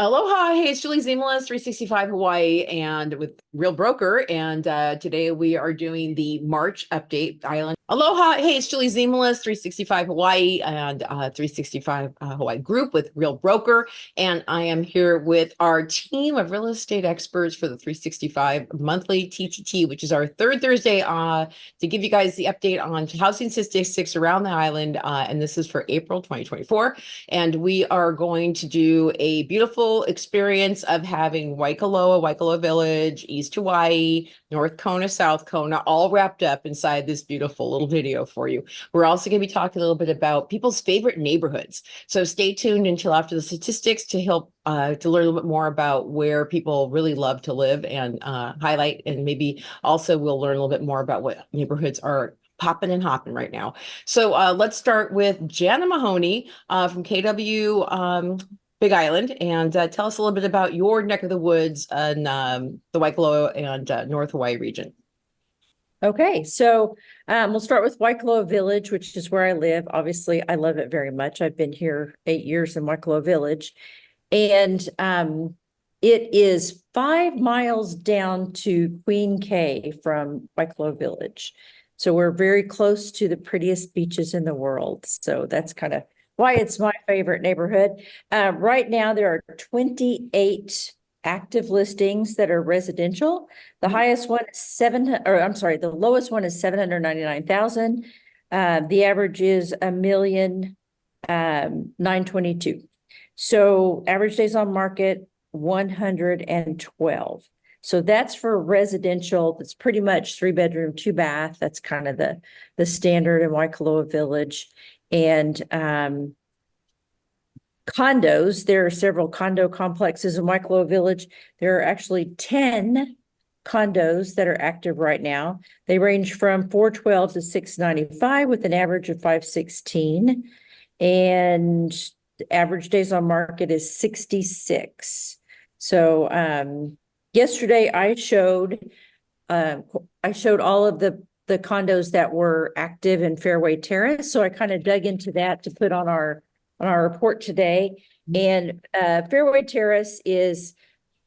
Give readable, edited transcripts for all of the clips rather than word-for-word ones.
Aloha, hey, it's Julie Ziemelis, 365 Hawaii, and with Real Broker. And today we are doing the March update island. Aloha, hey, it's Julie Ziemelis, 365 Hawaii, and 365 Hawaii group with Real Broker. And I am here with our team of real estate experts for the 365 monthly TTT, which is our third Thursday to give you guys the update on housing statistics around the island. And this is for April 2024. And we are going to do a beautiful experience of having Waikoloa Village, East Hawaii, North Kona, South Kona, all wrapped up inside this beautiful little video for you. We're also going to be talking a little bit about people's favorite neighborhoods. So stay tuned until after the statistics to help to learn a little bit more about where people really love to live and highlight, and maybe also we'll learn a little bit more about what neighborhoods are popping and hopping right now. So let's start with JANA MAHONEY from KW Big Island, and tell us a little bit about your neck of the woods in the Waikoloa and North Hawaii region. Okay, so we'll start with Waikoloa Village, which is where I live. Obviously, I love it very much. I've been here 8 years in Waikoloa Village, and it is 5 miles down to Queen Cay from Waikoloa Village. So we're very close to the prettiest beaches in the world. So that's kind of why it's my favorite neighborhood. Right now, there are 28 active listings that are residential. The highest one is the lowest one is 799,000. The average is 1,922,000. So average days on market 112. So that's for residential. That's pretty much 3-bedroom, 2-bath. That's kind of the standard in Waikoloa Village. And condos, there are several condo complexes in Waikoloa Village. There are actually 10 condos that are active right now. They range from 412 to 695 with an average of 516. And the average days on market is 66. So yesterday I showed all of the condos that were active in Fairway Terrace. So I kind of dug into that to put on our report today. And Fairway Terrace is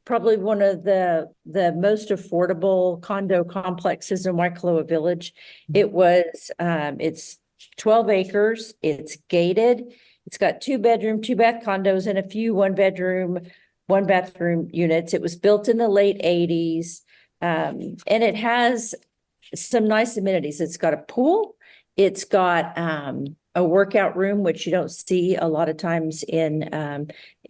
probably one of the most affordable condo complexes in Waikoloa Village. It's 12 acres. It's gated. It's got 2-bedroom, 2-bath condos and a few 1-bedroom, 1-bathroom units. It was built in the late 80s. And it has some nice amenities. It's got a pool. It's got a workout room, which you don't see a lot of times in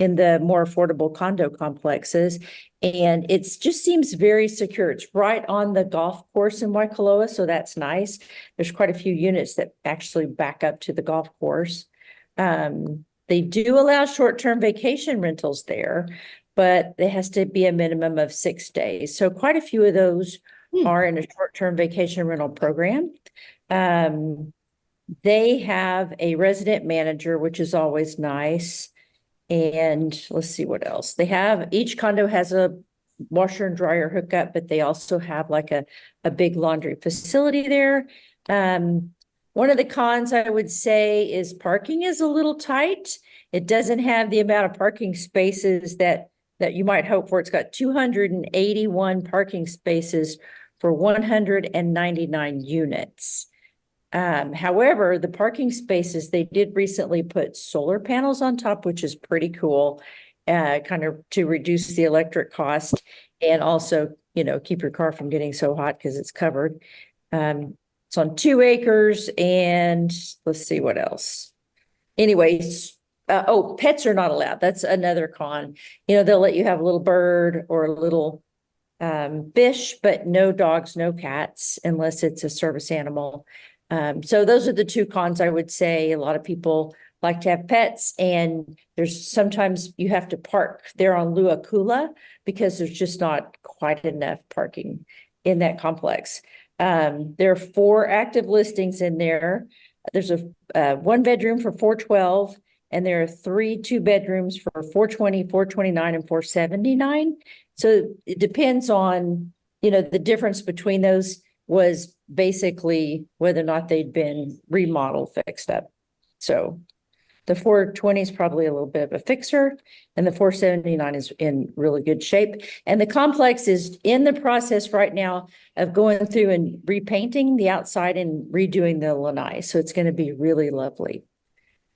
the more affordable condo complexes. And it just seems very secure. It's right on the golf course in Waikoloa, so that's nice. There's quite a few units that actually back up to the golf course. They do allow short-term vacation rentals there, but there has to be a minimum of 6 days. So quite a few of those are in a short-term vacation rental program. They have a resident manager, which is always nice. And let's see what else. Each condo has a washer and dryer hookup, but they also have like a big laundry facility there. One of the cons I would say is parking is a little tight. It doesn't have the amount of parking spaces that you might hope for. It's got 281 parking spaces for 199 units. However, the parking spaces, they did recently put solar panels on top, which is pretty cool, kind of to reduce the electric cost and also, keep your car from getting so hot because it's covered. It's on 2 acres, and let's see what else. Anyways, pets are not allowed. That's another con. They'll let you have a little bird or a little fish, but no dogs, no cats, unless it's a service animal. So those are the 2 cons I would say. A lot of people like to have pets, and there's sometimes you have to park there on Luakula because there's just not quite enough parking in that complex. There are 4 active listings in there. There's a 1-bedroom for 412, and there are 3 2-bedrooms for 420, 429, and 479. So it depends on, the difference between those was basically whether or not they'd been remodeled, fixed up. So The 420 is probably a little bit of a fixer, and the 479 is in really good shape. And the complex is in the process right now of going through and repainting the outside and redoing the lanai. So it's going to be really lovely.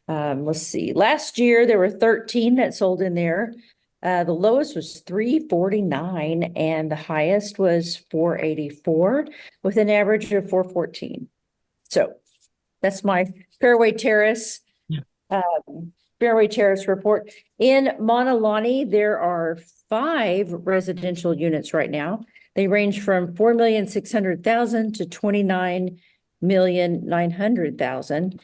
Let's see. Last year there were 13 that sold in there. The lowest was 349 and the highest was 484 with an average of 414. So that's my Fairway Terrace. Fairway Terrace report. In Mauna Lani, there are 5 residential units right now. They range from 4,600,000 to 29,900,000.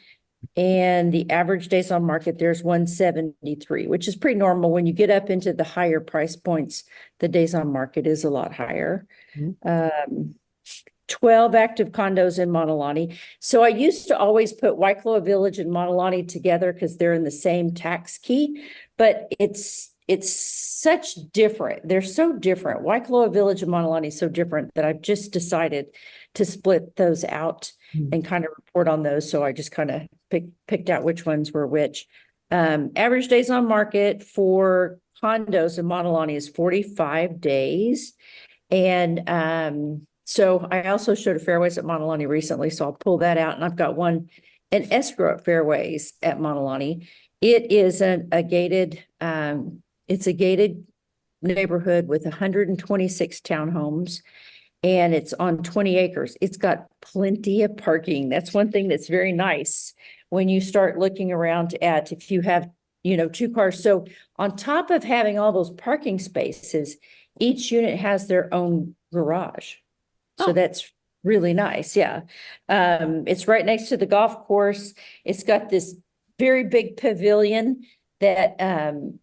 And the average days on market, there's 173, which is pretty normal. When you get up into the higher price points, the days on market is a lot higher. 12 active condos in Mauna Lani. So I used to always put Waikoloa Village and Mauna Lani together because they're in the same tax key, but it's such different. They're so different. Waikoloa Village and Mauna Lani is so different that I've just decided to split those out and kind of report on those. So I just kind of picked out which ones were which. Average days on market for condos in Mauna Lani is 45 days. And so I also showed a Fairways at Mauna Lani recently, so I'll pull that out. And I've got an escrow at Fairways at Mauna Lani. It is a gated, it's a gated neighborhood with 126 townhomes, and it's on 20 acres. It's got plenty of parking. That's one thing that's very nice when you start looking around at if you have, 2 cars. So on top of having all those parking spaces, each unit has their own garage. So that's really nice. Yeah. It's right next to the golf course. It's got this very big pavilion that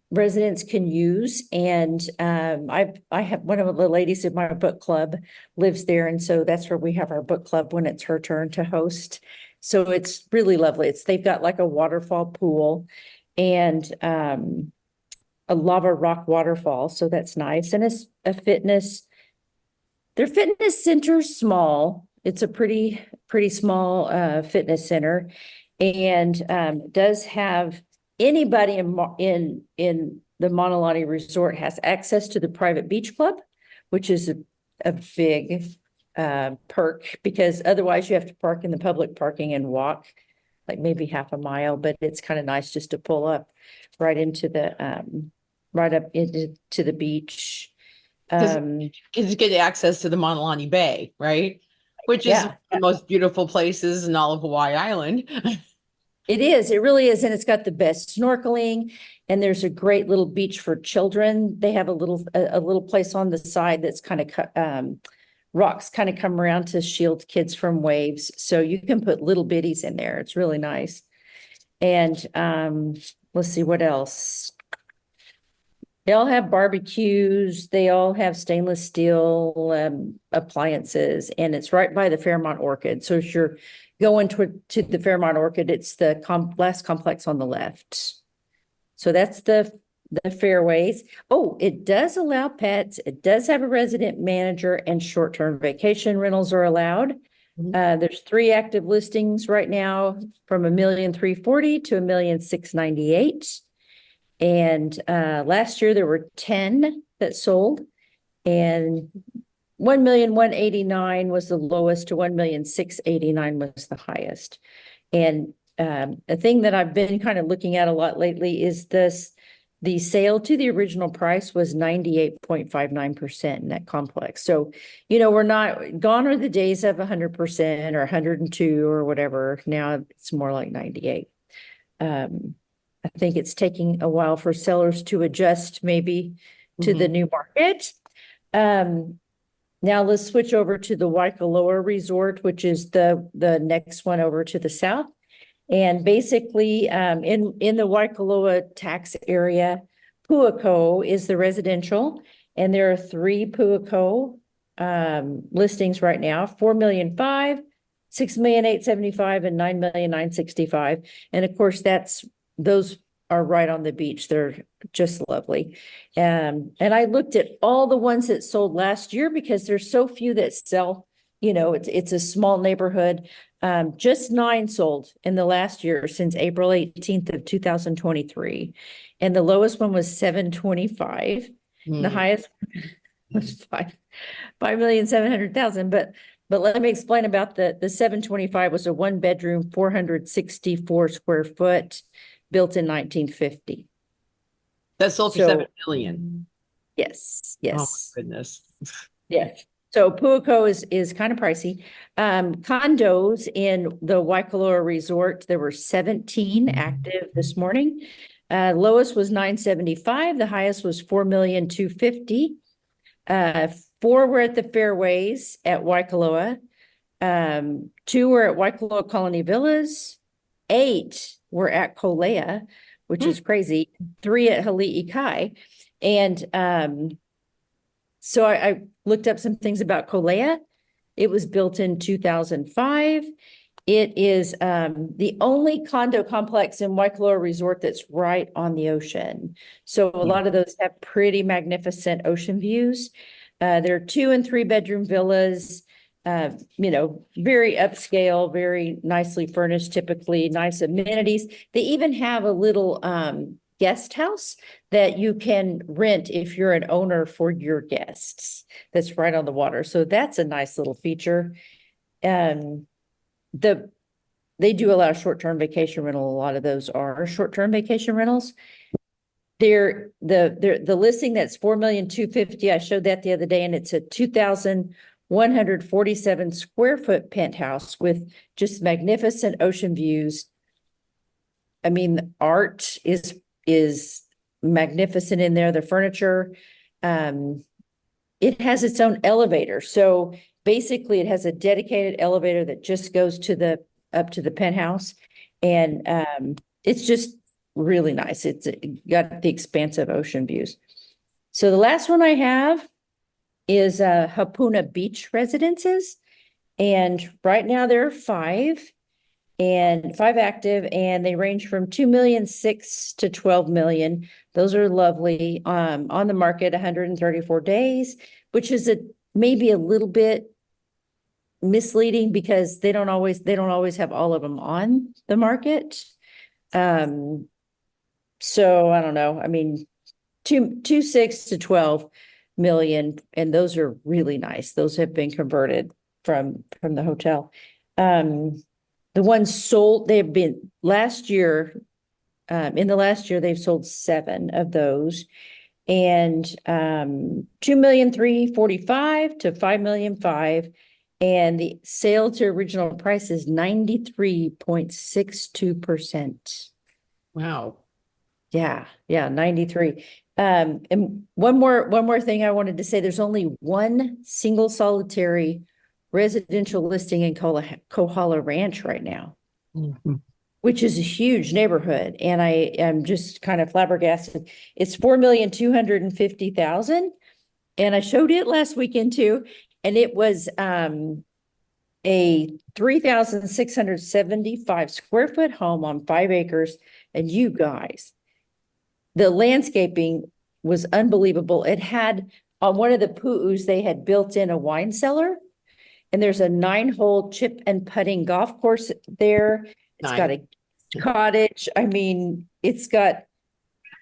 residents can use. And I have one of the ladies in my book club lives there. And so that's where we have our book club when it's her turn to host. So it's really lovely. They've got like a waterfall pool and a lava rock waterfall. So that's nice. And it's a their fitness center's small. It's a pretty small fitness center, and does have anybody in the Mauna Lani Resort has access to the private beach club, which is a big perk because otherwise you have to park in the public parking and walk like maybe half a mile. But it's kind of nice just to pull up right into the the beach. Kids get access to the Mauna Lani Bay, right? Which is one of the most beautiful places in all of Hawaii Island. It is. It really is. And it's got the best snorkeling. And there's a great little beach for children. They have a little place on the side that's kind of rocks kind of come around to shield kids from waves. So you can put little bitties in there. It's really nice. And let's see what else. They all have barbecues. They all have stainless steel appliances, and it's right by the Fairmont Orchid. So if you're going to the Fairmont Orchid, it's the last complex on the left. So that's the Fairways. Oh, it does allow pets. It does have a resident manager, and short-term vacation rentals are allowed. There's 3 active listings right now from $1,340,000 to $1,698,000. And last year there were 10 that sold, and 1,189,000 was the lowest to 1,689,000 was the highest. And a thing that I've been kind of looking at a lot lately is the sale to the original price was 98.59% in that complex. So, we're not gone are the days of 100% or 102 or whatever. Now it's more like 98. I think it's taking a while for sellers to adjust maybe to the new market. Now let's switch over to the Waikoloa Resort, which is the next one over to the south. And basically in the Waikoloa tax area, Puako is the residential, and there are 3 Puako listings right now, 4,500,000, 6,875,000, and 9,965,000. And of course those are right on the beach. They're just lovely. And I looked at all the ones that sold last year because there's so few that sell, it's a small neighborhood. Just 9 sold in the last year since April 18th of 2023. And the lowest one was 725. The highest was 5,700,000. But let me explain about the 725 was a 1-bedroom, 464 square foot, built in 1950. That sold for So 7 million. yes, Oh my yes. goodness. Yeah. So Puako is kind of pricey. Condos in the Waikoloa Resort, there were 17 active this morning. Lowest was 975. The highest was 4,250,000. 4 were at the fairways at Waikoloa. 2 were at Waikoloa Colony Villas. 8 were at Kolea, which is crazy. 3 at Hali'i Kai. And so I looked up some things about Kolea. It was built in 2005. It is the only condo complex in Waikoloa Resort that's right on the ocean. So a lot of those have pretty magnificent ocean views. There are 2 and 3 bedroom villas, very upscale, very nicely furnished, typically nice amenities. They even have a little guest house that you can rent if you're an owner for your guests. That's right on the water. So that's a nice little feature. They do allow short-term vacation rental. A lot of those are short-term vacation rentals. The listing that's 4,250,000. I showed that the other day, and it's a 2,147 square foot penthouse with just magnificent ocean views. I mean, the art is magnificent in there. The furniture, it has its own elevator. So basically, it has a dedicated elevator that just goes up to the penthouse, and it's just really nice. It's got the expansive ocean views. So the last one I have is Hapuna Beach Residences, and right now there are 5 active, and they range from 2,600,000 to 12 million. Those are lovely. On the market 134 days, which is maybe a little bit misleading because they don't always have all of them on the market. So I don't know. I mean, 2.6 to 12 million, and those are really nice. Those have been converted from the hotel. The ones sold, they've been last year. In the last year, they've sold 7 of those, and 2,345,000 to 5,500,000. And the sale to original price is 93.62%. Wow. Yeah, 93. And one more thing I wanted to say, there's only 1 single solitary residential listing in Kohala Ranch right now, which is a huge neighborhood. And I am just kind of flabbergasted. It's 4,250,000. And I showed it last weekend too. And it was a 3,675 square foot home on 5 acres. And you guys, the landscaping was unbelievable. It had, on one of the pu'us, they had built in a wine cellar. And there's a 9-hole chip and putting golf course there. It's got a cottage. I mean, it's got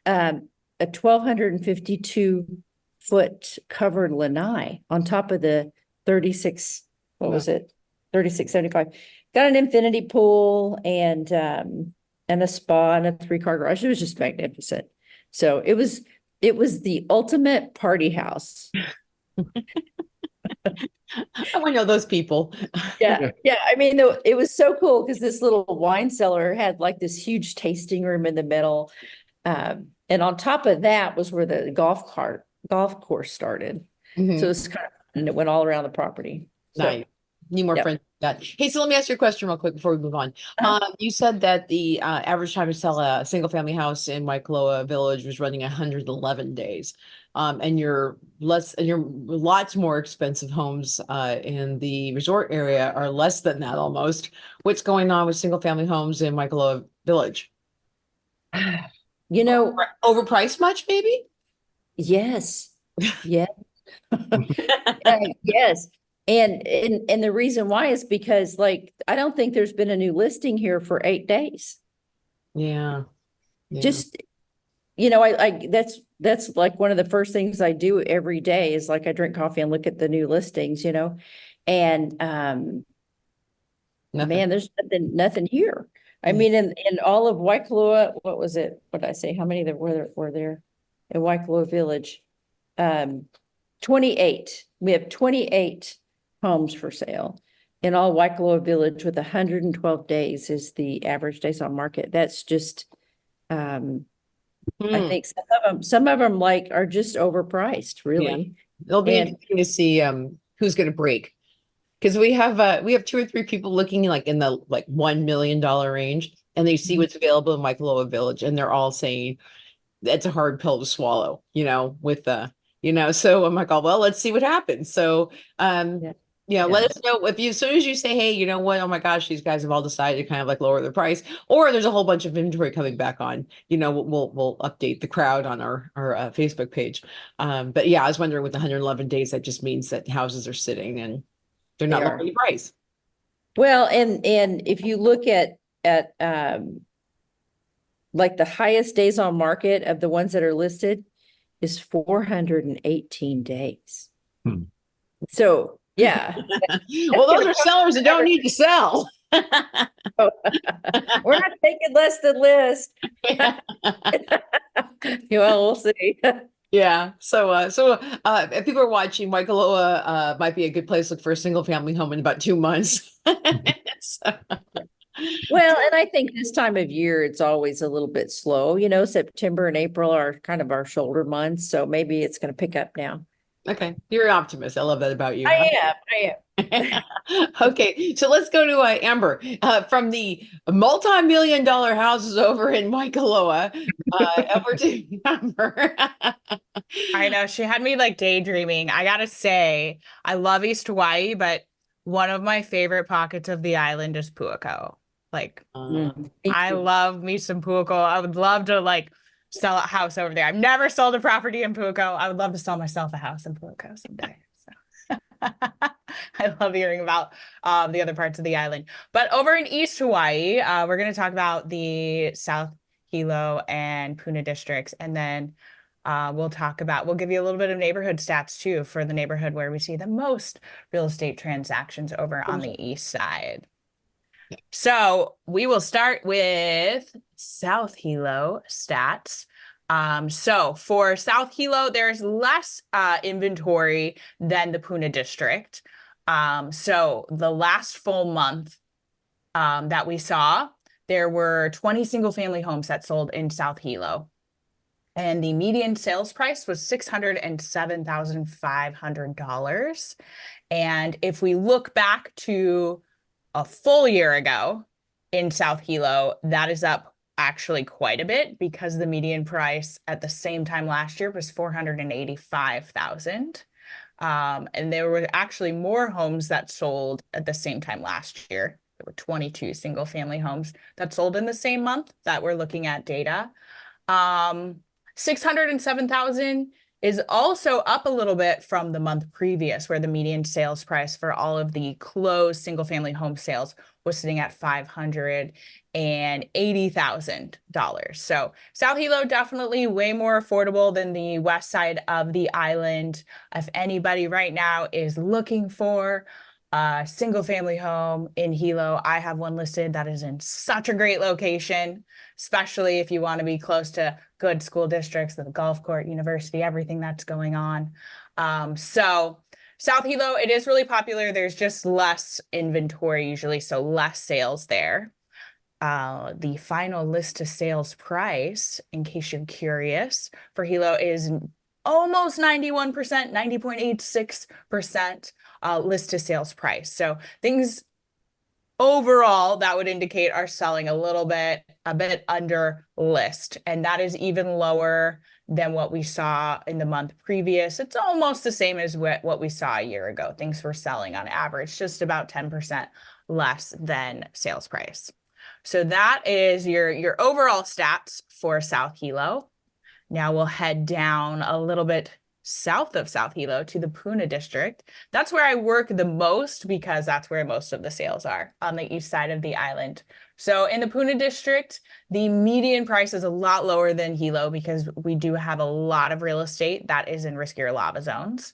a 1,252 foot covered lanai on top of the 36, what was it? 3675. Got an infinity pool and a spa and a 3-car garage. It was just magnificent. So it was the ultimate party house. I want to know those people. Yeah. I mean, it was so cool because this little wine cellar had like this huge tasting room in the middle. And on top of that was where the golf course started. So it's kind of, and it went all around the property. Nice. Need more friends like that. Hey, so let me ask you a question real quick before we move on. You said that the average time to sell a single family house in Waikoloa Village was running 111 days. And you're lots more expensive homes in the resort area are less than that almost. What's going on with single family homes in Waikoloa Village? Overpriced much, maybe? Yes. Yeah. Yes. And the reason why is because like, I don't think there's been a new listing here for 8 days. Yeah. Yeah. Just, that's like one of the first things I do every day is like I drink coffee and look at the new listings, and Nothing. man, there's nothing here. I mean, in all of Waikoloa, what was it? What did I say? How many there were there in Waikoloa Village? 28. We have 28 homes for sale in all Waikoloa Village with 112 days is the average days on market. That's just, I think some of them like are just overpriced, really. It'll be And interesting to see who's going to break, because we have 2 or 3 people looking like in the like $1 million range, and they see what's available in Waikoloa Village, and they're all saying that's a hard pill to swallow, with so I'm like, oh, well, let's see what happens. So let us know if as soon as you say, hey, you know what, oh my gosh, these guys have all decided to kind of like lower their price, or there's a whole bunch of inventory coming back on, we'll update the crowd on our Facebook page. But yeah, I was wondering with the 111 days, that just means that houses are sitting and they're not lowering the price. Well, and if you look at like the highest days on market of the ones that are listed is 418 days. So yeah. Well, those are sellers that don't need to sell. We're not taking less than list. Well, we'll see. Yeah. So if people are watching, Waikoloa might be a good place to look for a single family home in about 2 months. Well, and I think this time of year, it's always a little bit slow. September and April are kind of our shoulder months. So maybe it's going to pick up now. Okay. You're an optimist. I love that about you. I am. Okay. So let's go to Amber from the multi-million-dollar houses over in Waikoloa over to Amber. I know, she had me like daydreaming. I gotta say, I love East Hawaii, but one of my favorite pockets of the island is Puako. Like, I love me some Puako. I would love to like sell a house over there. I've never sold a property in Puako. I would love to sell myself a house in Puako someday. So I love hearing about the other parts of the island. But over in East Hawaii, we're going to talk about the South Hilo and Puna districts, and then we'll give you a little bit of neighborhood stats too for the neighborhood where we see the most real estate transactions over on the east side. So we will start with South Hilo stats. So for South Hilo, there's less inventory than the Puna district. So the last full month that we saw, there were 20 single family homes that sold in South Hilo. And the median sales price was $607,500. And if we look back to a full year ago in South Hilo, that is up actually quite a bit, because the median price at the same time last year was $485,000. And there were actually more homes that sold at the same time last year. There were 22 single family homes that sold in the same month that we're looking at data. 607,000 is also up a little bit from the month previous, where the median sales price for all of the closed single family home sales was sitting at $580,000. So South Hilo definitely way more affordable than the west side of the island. If anybody right now is looking for a single family home in Hilo, I have one listed that is in such a great location, especially if you want to be close to good school districts, the golf court, university, everything that's going on. So South Hilo, it is really popular. There's just less inventory usually, so less sales there. The final list to sales price, in case you're curious, for Hilo is almost 91%, 90.86% list to sales price. So things overall that would indicate are selling a bit under list. And that is even lower than what we saw in the month previous. It's almost the same as what we saw a year ago. Things were selling on average just about 10% less than sales price. So that is your overall stats for South Hilo. Now we'll head down a little bit south of South Hilo to the Puna district. That's where I work the most because that's where most of the sales are, on the east side of the island. So in the Puna district, the median price is a lot lower than Hilo because we do have a lot of real estate that is in riskier lava zones.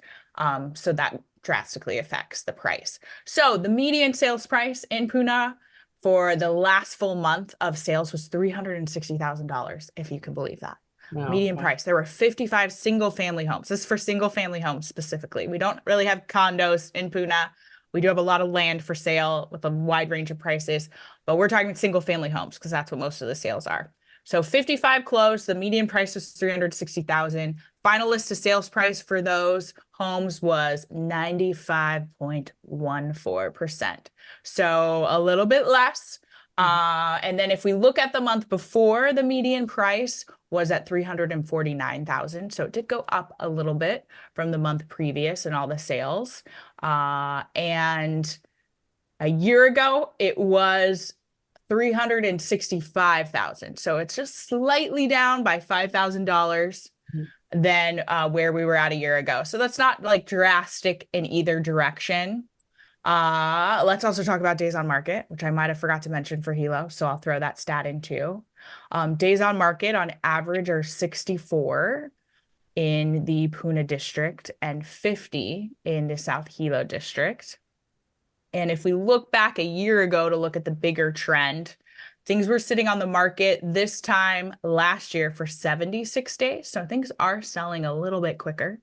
So that drastically affects the price. So the median sales price in Puna for the last full month of sales was $360,000, if you can believe that. Wow. Median price. There were 55 single family homes. This is for single family homes specifically. We don't really have condos in Puna. We do have a lot of land for sale with a wide range of prices, but we're talking single family homes because that's what most of the sales are. So 55 closed. The median price was $360,000. Final list to sales price for those homes was 95.14%. So a little bit less. And then if we look at the month before, the median price was at $349,000. So it did go up a little bit from the month previous and all the sales. And a year ago, it was $365,000. So it's just slightly down by $5,000 than where we were at a year ago. So that's not like drastic in either direction. Let's also talk about days on market, which I might have forgot to mention for Hilo. So I'll throw that stat in too. Days on market on average are 64 in the Puna district and 50 in the South Hilo district. And if we look back a year ago to look at the bigger trend, things were sitting on the market this time last year for 76 days. So things are selling a little bit quicker.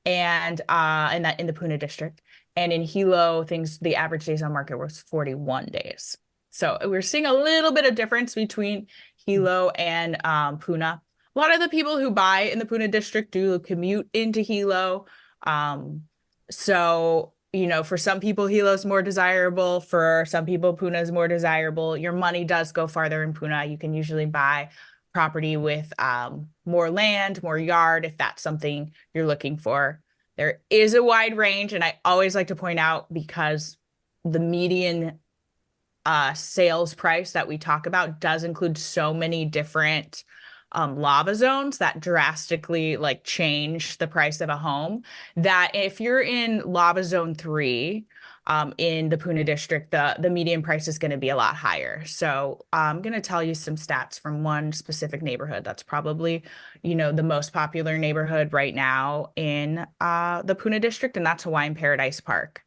And in the Puna district. And in Hilo, the average days on market was 41 days. So we're seeing a little bit of difference between Hilo and Puna. A lot of the people who buy in the Puna district do commute into Hilo. So, you know, for some people, Hilo is more desirable. For some people, Puna is more desirable. Your money does go farther in Puna. You can usually buy property with more land, more yard, if that's something you're looking for. There is a wide range, and I always like to point out, because the median sales price that we talk about does include so many different lava zones that drastically like change the price of a home, that if you're in lava zone 3 in the Puna district, the median price is going to be a lot higher. So I'm going to tell you some stats from one specific neighborhood that's probably, you know, the most popular neighborhood right now in the Puna district, and that's Hawaiian Paradise Park.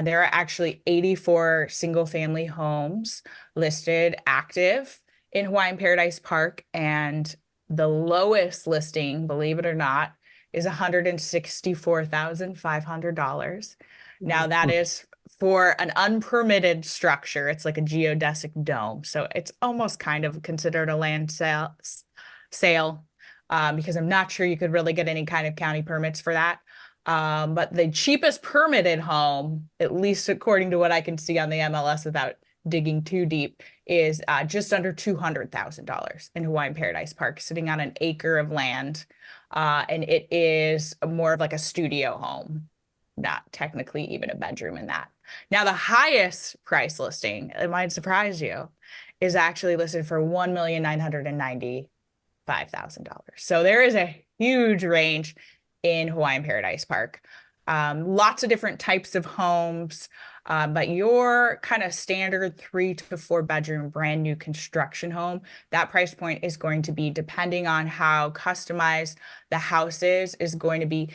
There are actually 84 single family homes listed active in Hawaiian Paradise Park, and the lowest listing, believe it or not, is $164,500. Now that is for an unpermitted structure. It's like a geodesic dome. So it's almost kind of considered a land sale because I'm not sure you could really get any kind of county permits for that. But the cheapest permitted home, at least according to what I can see on the MLS without digging too deep, is just under $200,000 in Hawaiian Paradise Park, sitting on an acre of land. And it is more of like a studio home, not technically even a bedroom in that. Now, the highest price listing, it might surprise you, is actually listed for $1,995,000. So there is a huge range in Hawaiian Paradise Park. Lots of different types of homes, but your kind of standard 3 to 4 bedroom brand new construction home, that price point is going to be, depending on how customized the house is going to be.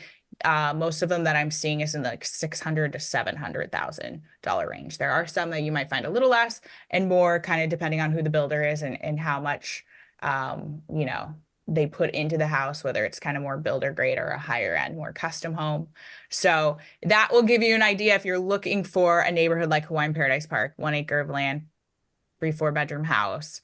Most of them that I'm seeing is in like $600,000 to $700,000 range. There are some that you might find a little less and more, kind of depending on who the builder is and how much, you know, they put into the house, whether it's kind of more builder grade or a higher end, more custom home. So that will give you an idea if you're looking for a neighborhood like Hawaiian Paradise Park, 1 acre of land, 3-4 bedroom house,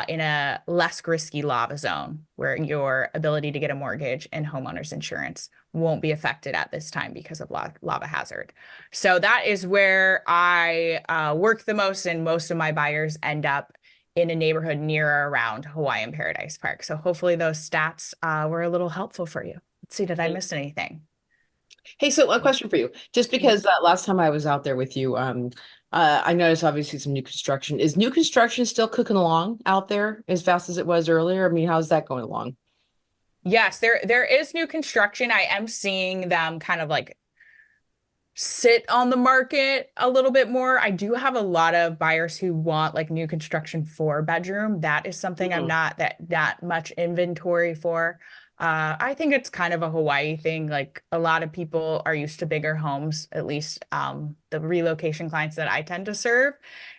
in a less risky lava zone where your ability to get a mortgage and homeowners insurance won't be affected at this time because of lava hazard. So that is where I work the most, and most of my buyers end up in a neighborhood near or around Hawaiian Paradise Park. So hopefully those stats were a little helpful for you. Let's see, did I miss anything? Hey, so a question for you, just because last time I was out there with you, I noticed obviously some new construction. Is new construction still cooking along out there as fast as it was earlier? I mean, how's that going along? Yes, there is new construction. I am seeing them kind of like sit on the market a little bit more. I do have a lot of buyers who want like new construction 4-bedroom. That is something I'm not that much inventory for. I think it's kind of a Hawaii thing. Like a lot of people are used to bigger homes, at least the relocation clients that I tend to serve.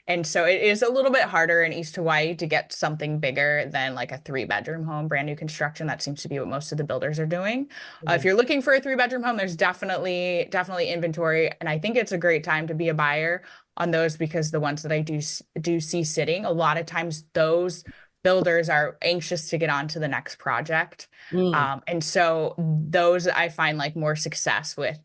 And so it is a little bit harder in East Hawaii to get something bigger than like a 3-bedroom home, brand new construction. That seems to be what most of the builders are doing. If you're looking for a 3-bedroom home, there's definitely inventory. And I think it's a great time to be a buyer on those, because the ones that I do see sitting, a lot of times those builders are anxious to get on to the next project. And so those I find like more success with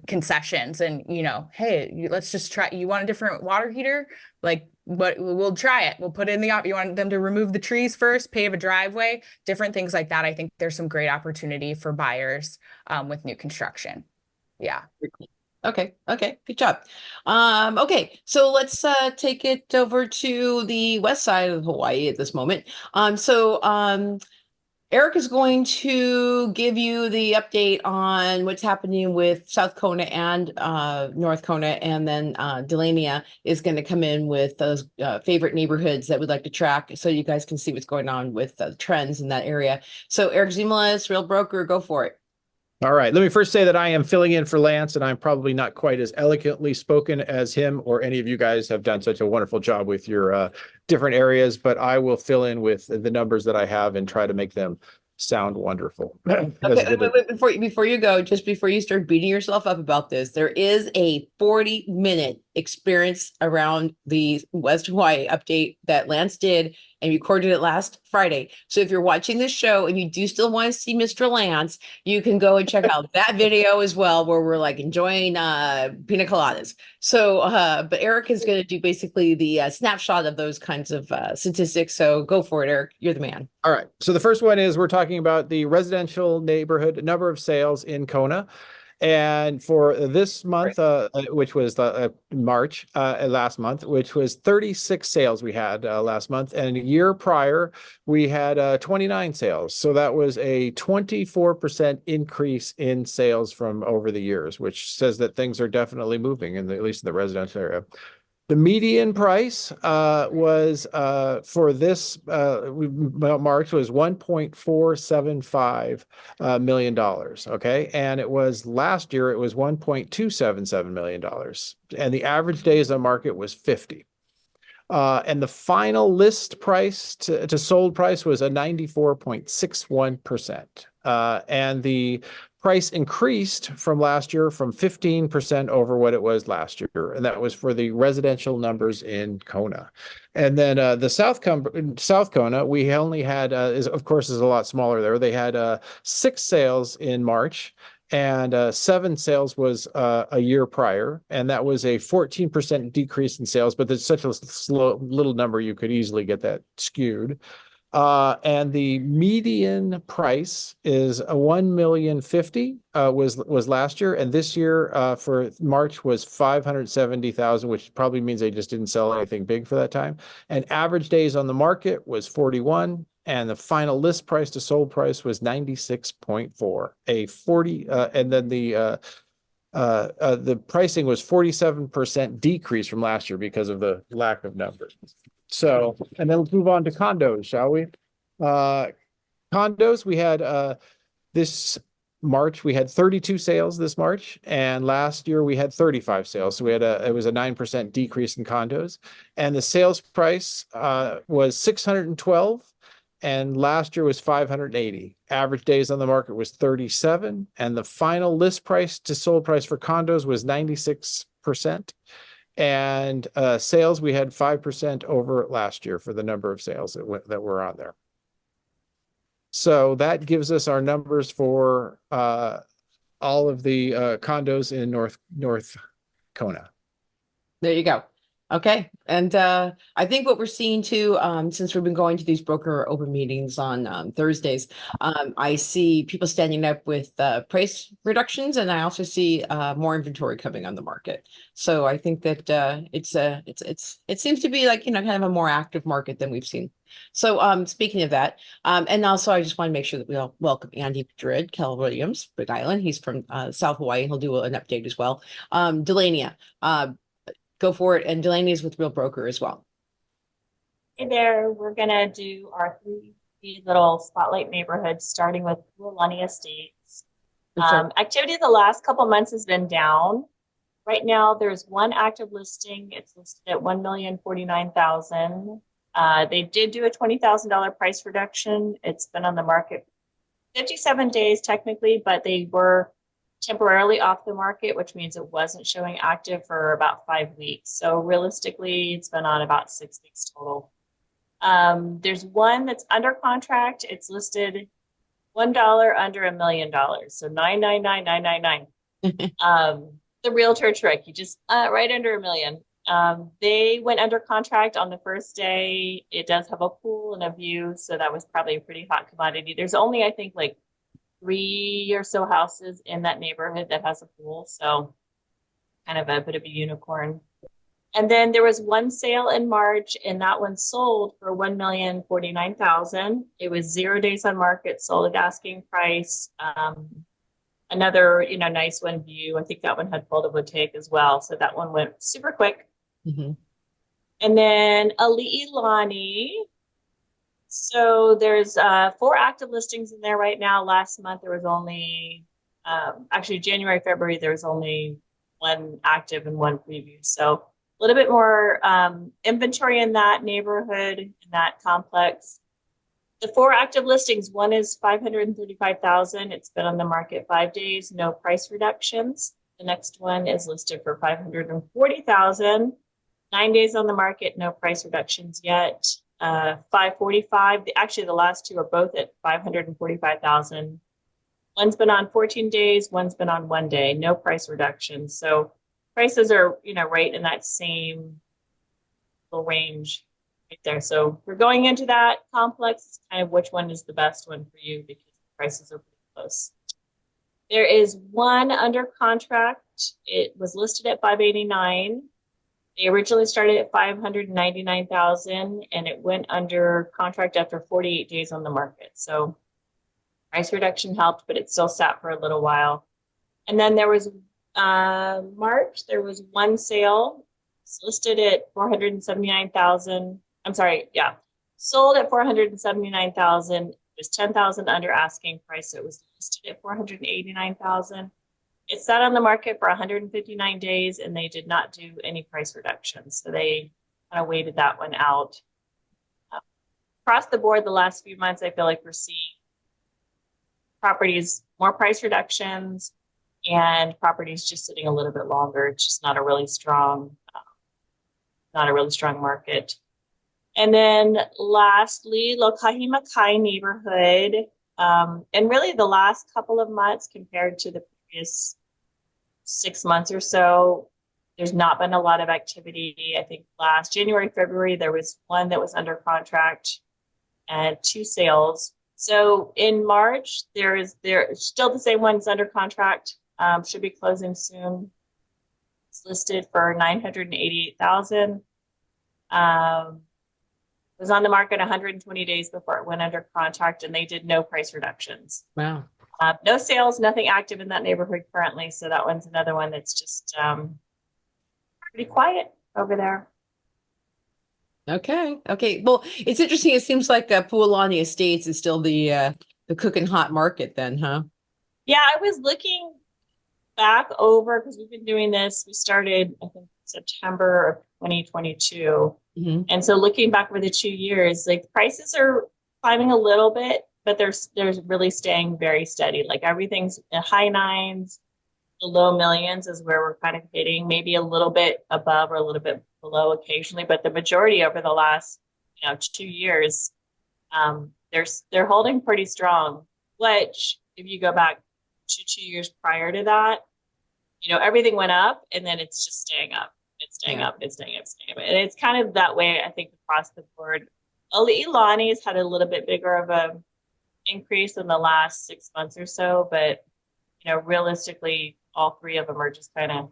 concessions and, you know, hey, let's just try, you want a different water heater? Like, but we'll try it. We'll put in the, you want them to remove the trees first, pave a driveway, different things like that. I think there's some great opportunity for buyers with new construction. Yeah. Okay. Good job. Okay. So let's take it over to the west side of Hawaii at this moment. Eric is going to give you the update on what's happening with South Kona and North Kona, and then Delania is going to come in with those favorite neighborhoods that we'd like to track, so you guys can see what's going on with trends in that area. So Eric Ziemelis, Real Broker, go for it. All right. Let me first say that I am filling in for Lance, and I'm probably not quite as eloquently spoken as him or any of you guys have done such a wonderful job with your different areas, but I will fill in with the numbers that I have and try to make them sound wonderful. Okay, wait, before you go, just before you start beating yourself up about this, there is a 40-minute experience around the West Hawaii update that Lance did and recorded it last Friday. So if you're watching this show and you do still want to see Mr. Lance, you can go and check out that video as well, where we're like enjoying pina coladas. So, but Eric is going to do basically the snapshot of those kinds of statistics. So go for it, Eric. You're the man. All right. So the first one is we're talking about the residential neighborhood number of sales in Kona. And for this month, which was March, last month, which was 36 sales we had last month. And a year prior, we had 29 sales. So that was a 24% increase in sales from over the years, which says that things are definitely moving, at least in the residential area. The median price was for this March was $1.475 million. Okay. And it was last year, it was $1.277 million. And the average days on market was 50. And the final list price to sold price was a 94.61%. And the price increased from last year from 15% over what it was last year. And that was for the residential numbers in Kona. And then the South Kona, we only had, of course, is a lot smaller there. They had 6 sales in March. And 7 sales was a year prior, and that was a 14% decrease in sales. But there's such a little number, you could easily get that skewed. And the median price is a $1,050,000 was last year, and this year for March was $570,000, which probably means they just didn't sell anything big for that time. And average days on the market was 41. And the final list price to sold price was 96.4, and then the pricing was 47% decrease from last year because of the lack of numbers. So, and then let's move on to condos, shall we? Condos, we had this March, we had 32 sales this March, and last year we had 35 sales. So we had it was a 9% decrease in condos, and the sales price was 612. And last year was 580. Average days on the market was 37. And the final list price to sold price for condos was 96%. And sales, we had 5% over last year for the number of sales that were on there. So that gives us our numbers for all of the condos in North Kona. There you go. Okay. And I think what we're seeing too, since we've been going to these broker open meetings on Thursdays, I see people standing up with price reductions, and I also see more inventory coming on the market. So I think that it seems to be like, kind of a more active market than we've seen. So speaking of that, and also I just want to make sure that we all welcome Andy Madrid, Keller Williams, Big Island. He's from South Hawaii. He'll do an update as well. Delania, go for it. And Delaney is with Real Broker as well. Hey there, we're gonna do our three little spotlight neighborhoods, starting with Lani Estates. Activity the last couple months has been down. Right now, there's one active listing. It's listed at $1,049,000. They did do a $20,000 price reduction. It's been on the market 57 days technically, but they were temporarily off the market, which means it wasn't showing active for about 5 weeks. So realistically, it's been on about 6 weeks total. There's one that's under contract. It's listed $1 under $1 million. So 999,999. The realtor trick, you just right under $1 million. They went under contract on the first day. It does have a pool and a view, so that was probably a pretty hot commodity. There's only, I think, like 3 or so houses in that neighborhood that has a pool, so kind of a bit of a unicorn. And then there was one sale in March, and that one sold for $1,049,000. It was 0 days on market, sold at asking price. Another, nice one, view. I think that one had photovoltaic as well, so that one went super quick. Mm-hmm. And then Ali'i Lani. So there's 4 active listings in there right now. Last month there was only, actually January, February, there was only 1 active and 1 preview. So a little bit more inventory in that neighborhood, in that complex. The 4 active listings, one is $535,000. It's been on the market 5 days, no price reductions. The next one is listed for $540,000. 9 days on the market, no price reductions yet. 545. Actually, the last 2 are both at 545,000. One's been on 14 days. One's been on 1 day. No price reduction. So prices are, right in that same little range right there. So we're going into that complex. It's kind of which one is the best one for you because the prices are pretty close. There is one under contract. It was listed at 589. They originally started at 599,000 and it went under contract after 48 days on the market. So price reduction helped, but it still sat for a little while. And then there was March, there was one sale. It's listed at 479,000. I'm sorry, yeah. Sold at 479,000. It was 10,000 under asking price. So it was listed at 489,000. It sat on the market for 159 days and they did not do any price reductions. So they kind of waited that one out. Across the board, the last few months, I feel like we're seeing properties, more price reductions and properties just sitting a little bit longer. It's just not a really strong market. And then lastly, Lokahimakai neighborhood. And really the last couple of months compared to the previous 6 months or so, there's not been a lot of activity. I think last January, February, there was one that was under contract and 2 sales. So in March, there's still the same one's under contract, should be closing soon. It's listed for $988,000. It was on the market 120 days before it went under contract and they did no price reductions. Wow. No sales, nothing active in that neighborhood currently. So that one's another one that's just pretty quiet over there. Okay. Well, it's interesting. It seems like Pualani Estates is still the cooking hot market then, huh? Yeah, I was looking back over because we've been doing this. We started, I think, September of 2022. Mm-hmm. And so looking back over the 2 years, like prices are climbing a little bit, but there's really staying very steady. Like everything's in high 9s, the low millions is where we're kind of hitting, maybe a little bit above or a little bit below occasionally, but the majority over the last 2 years, they're holding pretty strong. Which, if you go back to 2 years prior to that, everything went up and then it's just staying up. staying up, it's staying up, staying up. And it's kind of that way, I think, across the board. Lani's had a little bit bigger of a increase in the last 6 months or so, but you know, realistically, all three of them are just kind of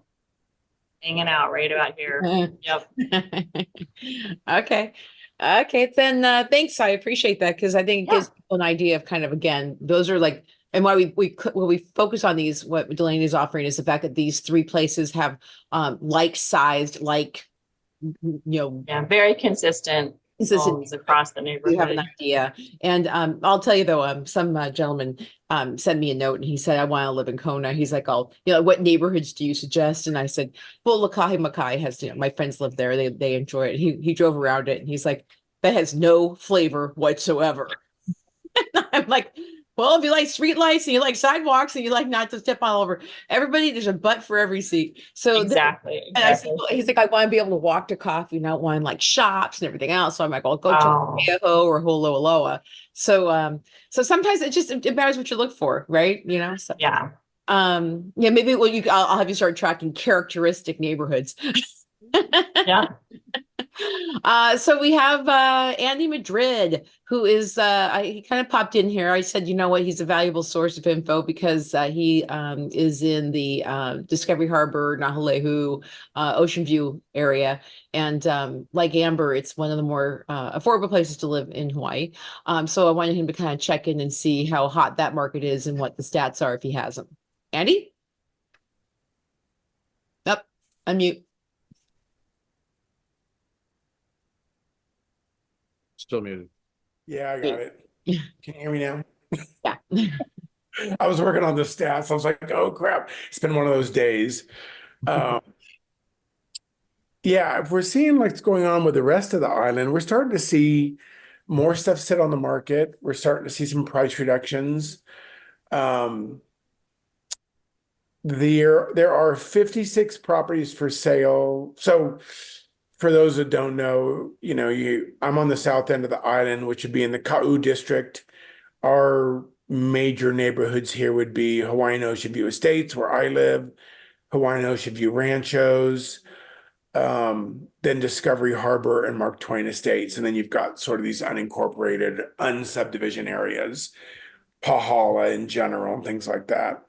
hanging out right about here. Yep. Okay. Okay, then thanks. I appreciate that because I think it gives people an idea of kind of, again, those are like, and why we focus on these, what Delania is offering is the fact that these three places have like sized, like, you know, Yeah, very consistent homes across the neighborhood. You have an idea. And I'll tell you though, some gentleman sent me a note and he said, I want to live in Kona. He's like, what neighborhoods do you suggest? And I said, well, Lakahi Makai has, my friends live there. They enjoy it. He drove around it and he's like, that has no flavor whatsoever. I'm like, well, if you like street lights and you like sidewalks and you like not to step all over everybody, there's a butt for every seat. So exactly. And I said, well, he's like, I want to be able to walk to coffee, not want like shops and everything else. So I'm like, I'll go to Keaho or Holoaloa. So sometimes it matters what you look for, right? You know. So, yeah. Maybe I'll have you start tracking characteristic neighborhoods. Yeah. So we have Andy Madrid, who is he kind of popped in here. I said, you know what, he's a valuable source of info because he is in the Discovery Harbor, Nahalehu, Ocean View area. And like Amber, it's one of the more affordable places to live in Hawaii. So I wanted him to kind of check in and see how hot that market is and what the stats are if he has them. Andy? Yep, unmute. Still muted. Yeah, I got it. Can you hear me now? Yeah. I was working on the stats. I was like, oh crap. It's been one of those days. Yeah, if we're seeing what's going on with the rest of the island, we're starting to see more stuff sit on the market. We're starting to see some price reductions. There are 56 properties for sale. So for those that don't know, I'm on the south end of the island, which would be in the Ka'u district. Our major neighborhoods here would be Hawaiian Ocean View Estates, where I live, Hawaiian Ocean View Ranchos, then Discovery Harbor and Mark Twain Estates. And then you've got sort of these unincorporated, unsubdivision areas, Pahala in general, and things like that.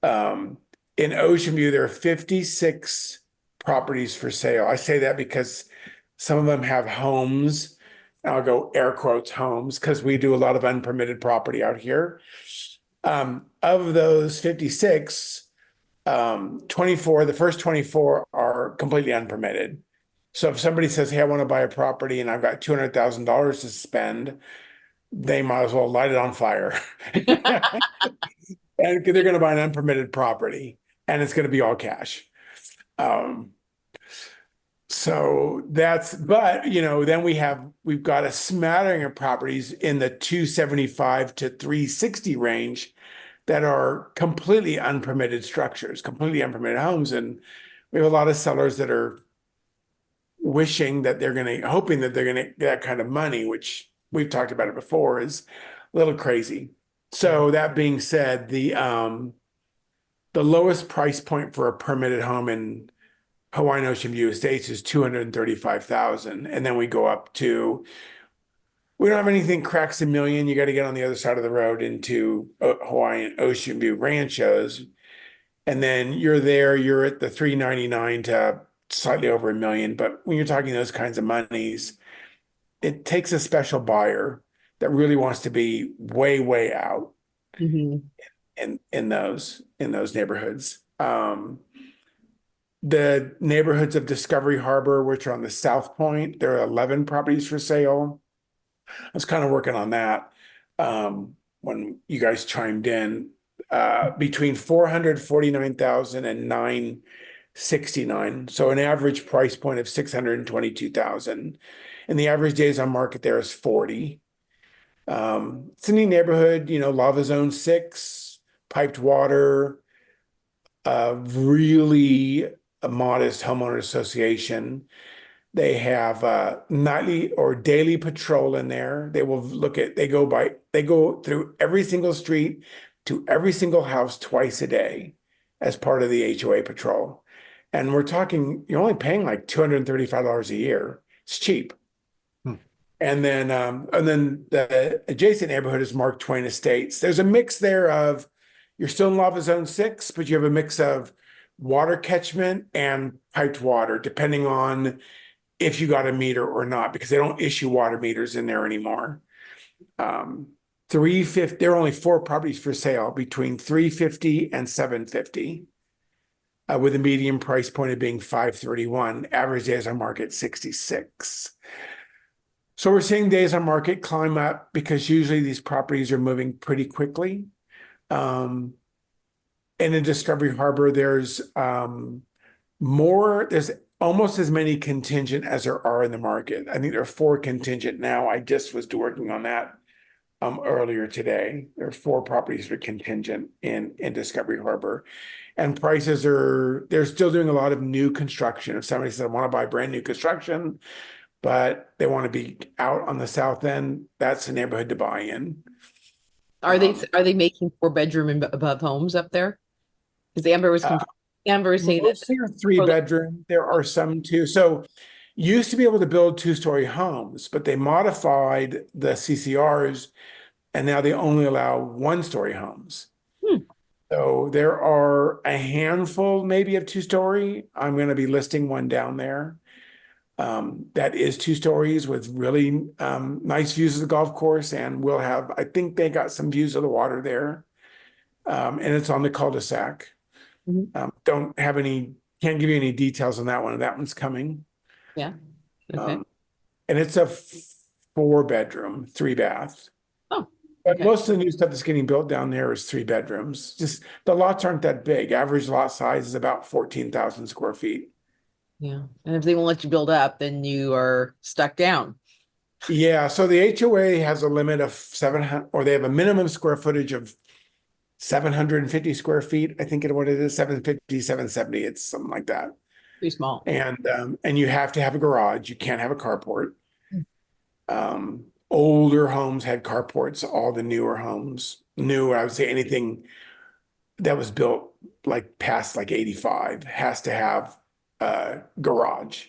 In Ocean View, there are 56 properties for sale. I say that because some of them have homes. I'll go air quotes homes because we do a lot of unpermitted property out here. Of those 56, 24, the first 24 are completely unpermitted. So if somebody says, hey, I want to buy a property and I've got $200,000 to spend, they might as well light it on fire. And they're going to buy an unpermitted property and it's going to be all cash. So that's, but then we've got a smattering of properties in the 275 to 360 range that are completely unpermitted structures, completely unpermitted homes. And we have a lot of sellers that are hoping that they're going to get that kind of money, which we've talked about it before, is a little crazy. So that being said, the lowest price point for a permitted home in Hawaiian Ocean View Estates is $235,000, and then we go up to. We don't have anything cracks $1 million. You got to get on the other side of the road into Hawaiian Ocean View Ranchos, and then you're at the $399 to slightly over $1 million. But when you're talking those kinds of monies, it takes a special buyer that really wants to be way, way out in those neighborhoods. The neighborhoods of Discovery Harbor, which are on the South Point, there are 11 properties for sale. I was kind of working on that when you guys chimed in. Between $449,000 and $969,000, so an average price point of $622,000, and the average days on market there is 40. It's a neat neighborhood, Lava Zone 6, piped water, really a modest homeowner association. They have nightly or daily patrol in there. They go through every single street to every single house twice a day as part of the HOA patrol. And we're talking, you're only paying like $235 a year. It's cheap. And then the adjacent neighborhood is Mark Twain Estates. There's a mix there of, you're still in Lava Zone 6, but you have a mix of water catchment and piped water, depending on if you got a meter or not, because they don't issue water meters in there anymore. 350, there are only 4 properties for sale between 350 and 750. With a median price point of being 531, average days on market 66. So we're seeing days on market climb up because usually these properties are moving pretty quickly. And in Discovery Harbor, there's there's almost as many contingent as there are in the market. I think there are 4 contingent now. I just was working on that earlier today. There are 4 properties for contingent in Discovery Harbor. And prices they're still doing a lot of new construction. If somebody says, I want to buy brand new construction, but they want to be out on the south end, that's the neighborhood to buy in. Are they making 4-bedroom and above homes up there? Because Amber was saying that Mostly are 3-bedroom. There are some 2. So used to be able to build 2-story homes, but they modified the CCRs and now they only allow 1-story homes. So there are a handful maybe of 2-story. I'm going to be listing one down there. That is 2 stories with really nice views of the golf course, and we'll have, I think they got some views of the water there. And it's on the cul-de-sac. Can't give you any details on that one. That one's coming. Yeah. Okay. And it's a 4-bedroom, 3-bath. Oh. But Okay. most of the new stuff that's getting built down there is 3 bedrooms. Just the lots aren't that big. Average lot size is about 14,000 square feet. Yeah. And if they won't let you build up, then you are stuck down. Yeah. So the HOA has a limit of 700, or they have a minimum square footage of 750 square feet. I think what it is, 750, 770. It's something like that. Pretty small. And you have to have a garage. You can't have a carport. Older homes had carports. All the newer homes, I would say anything that was built like past like 85 has to have a garage.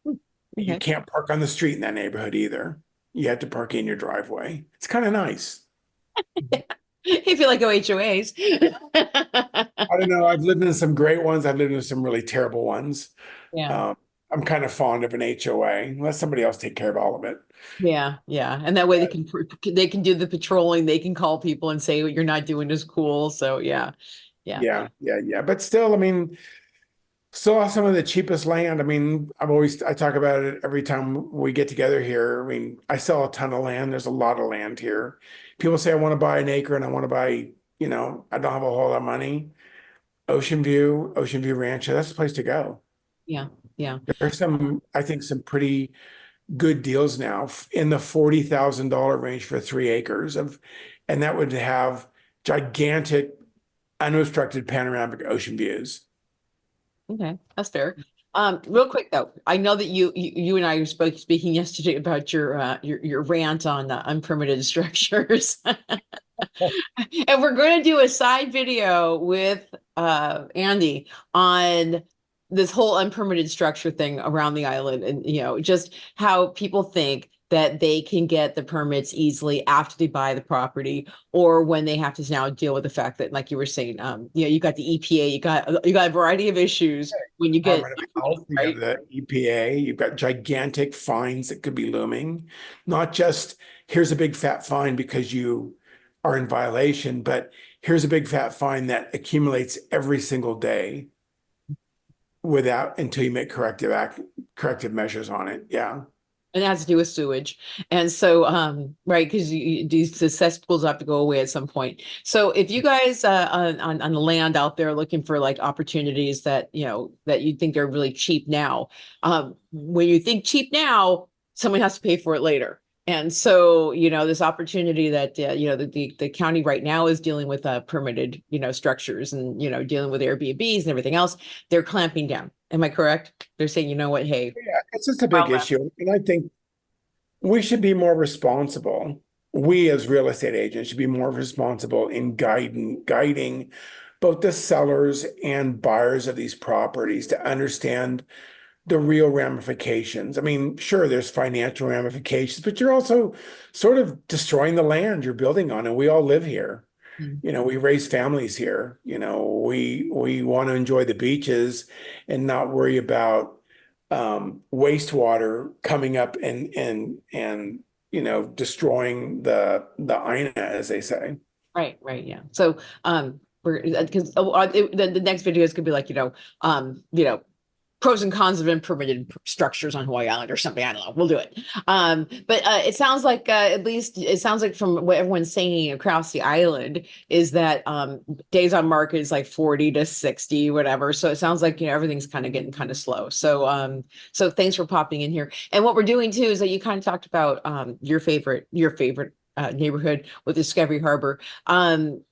Okay. You can't park on the street in that neighborhood either. You have to park in your driveway. It's kind of nice. If you like HOAs. I don't know. I've lived in some great ones. I've lived in some really terrible ones. Yeah. I'm kind of fond of an HOA. Let somebody else take care of all of it. Yeah. Yeah. And that way they can do the patrolling. They can call people and say what you're not doing is cool. So yeah. Yeah. But still, I mean, still have some of the cheapest land. I mean, I talk about it every time we get together here. I mean, I sell a ton of land. There's a lot of land here. People say, I want to buy an acre and I want to buy, I don't have a whole lot of money. Ocean View Rancho, that's the place to go. Yeah. Yeah. There's I think some pretty good deals now in the $40,000 range for 3 acres and that would have gigantic, unobstructed panoramic ocean views. Okay, that's fair. Real quick though, I know that you and I were speaking yesterday about your rant on unpermitted structures, and we're going to do a side video with Andy on this whole unpermitted structure thing around the island, and just how people think that they can get the permits easily after they buy the property, or when they have to now deal with the fact that, like you were saying, you got the EPA, you got a variety of issues when you get right? The EPA. You've got gigantic fines that could be looming. Not just here's a big fat fine because you are in violation, but here's a big fat fine that accumulates every single day until you make corrective measures on it. Yeah. And it has to do with sewage. And so, right, because the cesspools have to go away at some point. So if you guys on the land out there looking for like opportunities that, that you think are really cheap now, when you think cheap now, someone has to pay for it later. And so, this opportunity that, the county right now is dealing with permitted, structures and, dealing with Airbnbs and everything else, they're clamping down. Am I correct? They're saying, you know what, hey. Yeah, it's just a big issue. And I think we should be more responsible. We as real estate agents should be more responsible in guiding both the sellers and buyers of these properties to understand the real ramifications. I mean, sure, there's financial ramifications, but you're also sort of destroying the land you're building on, and we all live here. Mm. You know, we raise families here. You know, we want to enjoy the beaches and not worry about wastewater coming up and you know, destroying the INA, as they say. Right, right, yeah. So, we're because the next videos could be like, you know, pros and cons of unpermitted structures on Hawaii Island or something. I don't know. We'll do it. But it sounds like at least it sounds like from what everyone's saying across the island is that days on market is like 40 to 60, whatever. So it sounds like, you know, everything's kind of getting kind of slow. So so thanks for popping in here. And what we're doing too is that you kind of talked about your favorite neighborhood with Discovery Harbor. I'm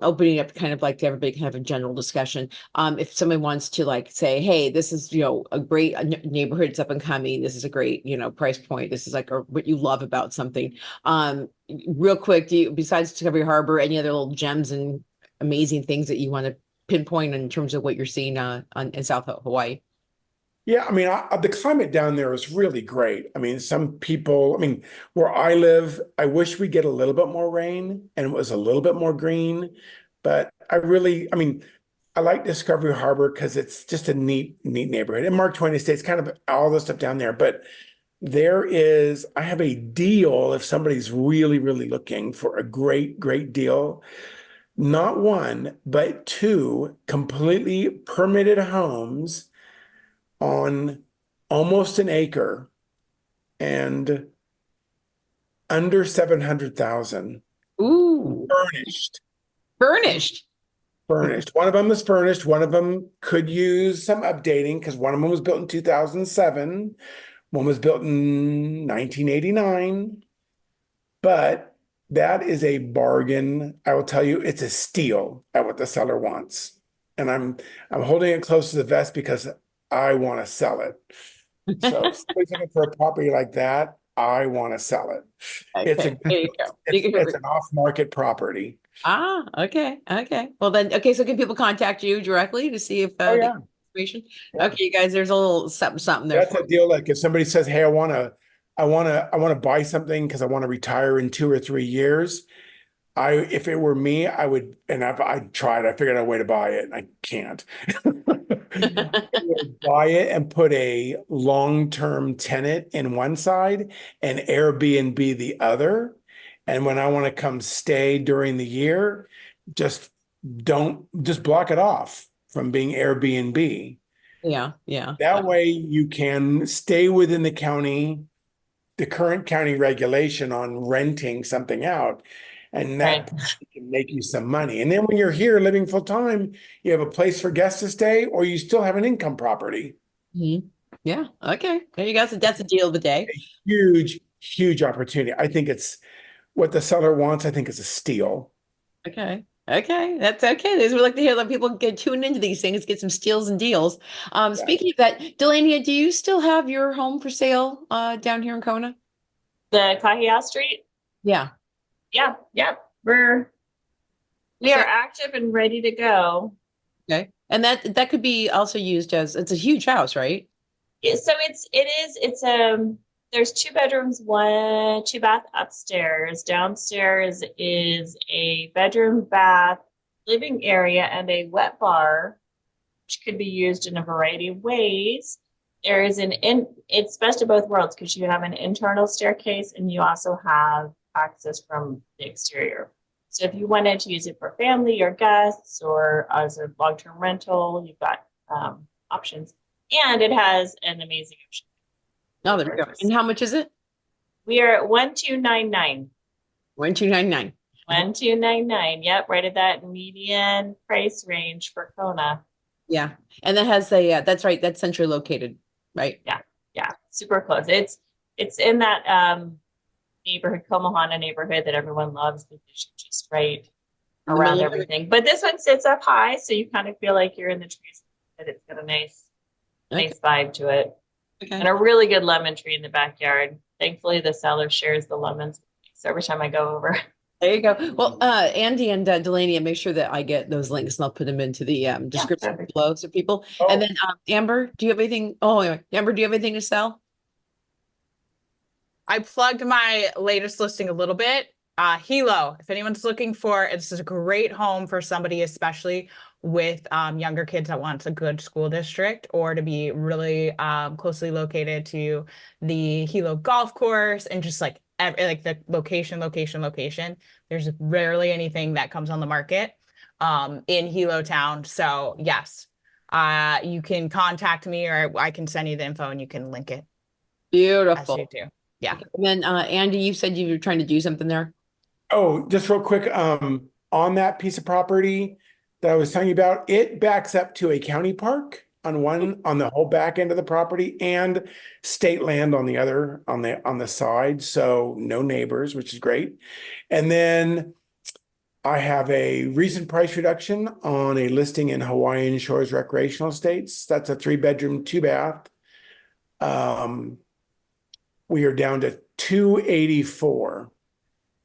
opening up kind of like to everybody can have a general discussion. If somebody wants to like say, hey, this is, you know, a great neighborhood, it's up and coming. This is a great, you know, price point. This is like what you love about something. Real quick, besides Discovery Harbor, any other little gems and amazing things that you want to pinpoint in terms of what you're seeing in South Hawaii? Yeah, I mean, the climate down there is really great. I mean, some people, I mean, where I live, I wish we get a little bit more rain and it was a little bit more green. But I mean, I like Discovery Harbor because it's just a neat neighborhood. And Mark Twain Estates, kind of all the stuff down there. But I have a deal if somebody's really, really looking for a great deal. Not one, but two completely permitted homes on almost an acre and under 700,000. Ooh, Furnished. furnished. One of them is furnished. One of them could use some updating because one of them was built in 2007. One was built in 1989. But that is a bargain. I will tell you, it's a steal at what the seller wants. And I'm holding it close to the vest because I want to sell it. So if somebody's looking for a property like that, I want to sell it. Okay, there you go. It's an off-market property. Okay. Well then, okay, so can people contact you directly to see if they get information? Yeah. Okay, you guys, there's a little something there. That's a deal. Like if somebody says, hey, I want to buy something because I want to retire in 2 or 3 years. If it were me, I would, and I tried, I figured out a way to buy it and I can't. Buy it and put a long-term tenant in one side and Airbnb the other. And when I want to come stay during the year, just block it off from being Airbnb. Yeah. That way you can stay within the current county regulation on renting something out. And that can make you some money. And then when you're here living full time, you have a place for guests to stay, or you still have an income property. Mm-hmm. Yeah. Okay. There you go. So that's the deal of the day. A huge opportunity. I think it's what the seller wants. I think it's a steal. Okay. That's okay. We like to hear that people get tuned into these things, get some steals and deals. Speaking of that, Delania, do you still have your home for sale down here in Kona? The Kahi'a Street? Yeah. Yeah. We are active and ready to go. Okay. And that could be also used as, it's a huge house, right? Yeah, so there's 2 bedrooms, 2 bath upstairs. Downstairs is a bedroom, bath, living area, and a wet bar, which could be used in a variety of ways. There is it's best of both worlds because you have an internal staircase and you also have access from the exterior. So if you wanted to use it for family or guests or as a long-term rental, you've got options. And it has an amazing option. Oh, there we go. And how much is it? We are at 1,299. 1,299. 1,299. Yep, right at that median price range for Kona. Yeah, and that has that's right. That's centrally located, right? Yeah, super close. It's in that neighborhood, Ohana neighborhood that everyone loves because you're just right around everything. But this one sits up high, so you kind of feel like you're in the trees. But it's got a nice vibe to it. Okay. And a really good lemon tree in the backyard. Thankfully, the seller shares the lemons. So every time I go over, There you go. Well, Andy and Delania, make sure that I get those links and I'll put them into the description perfect. below so people. Oh. And then Amber, do you have anything? Oh, anyway, Amber, do you have anything to sell? I plugged my latest listing a little bit. Hilo, if anyone's looking for, this is a great home for somebody, especially with younger kids that wants a good school district or to be really closely located to the Hilo golf course and just like the location. There's rarely anything that comes on the market in Hilo town. So yes, you can contact me or I can send you the info and you can link it as Beautiful. you do. Yeah. And then Andy, you said you were trying to do something there. Oh, just real quick, on that piece of property that I was telling you about, it backs up to a county park on the whole back end of the property and state land on the other, on the side. So no neighbors, which is great. And then I have a recent price reduction on a listing in Hawaiian Shores Recreational Estates. That's a 3-bedroom, 2-bath. We are down to 284.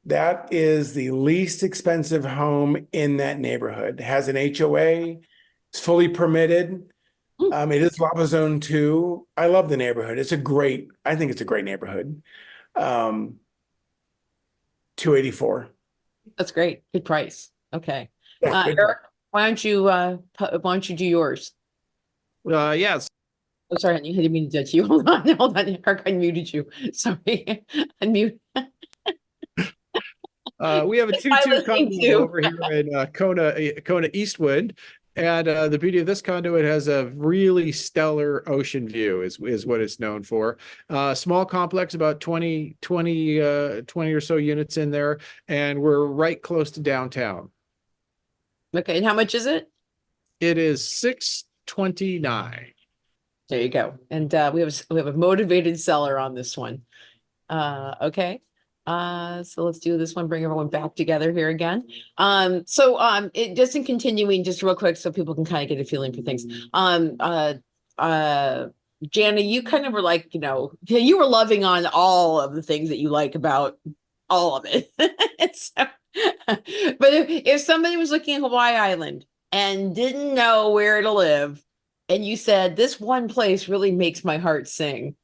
That is the least expensive home in that neighborhood. It has an HOA. It's fully permitted. It is Lava Zone 2. I love the neighborhood. I think it's a great neighborhood. 284. That's great. Good price. Okay. Yeah, good Eric, why don't you do yours? Yes. Oh, sorry, honey, I didn't mean to touch you. Hold on, Eric, I muted you. Sorry, unmute. We have a It's my 2-2 listening condo to. over here in Kona Eastwood. And the beauty of this condo, it has a really stellar ocean view is what it's known for. Small complex, about 20 or so units in there. And we're right close to downtown. Okay, and how much is it? It is $629. There you go. And we have a motivated seller on this one. Okay. So let's do this one, bring everyone back together here again. It just in continuing just real quick so people can kind of get a feeling for things. Jana, you kind of were like, you were loving on all of the things that you like about all of it. But if somebody was looking at Hawaii Island and didn't know where to live, and you said this one place really makes my heart sing,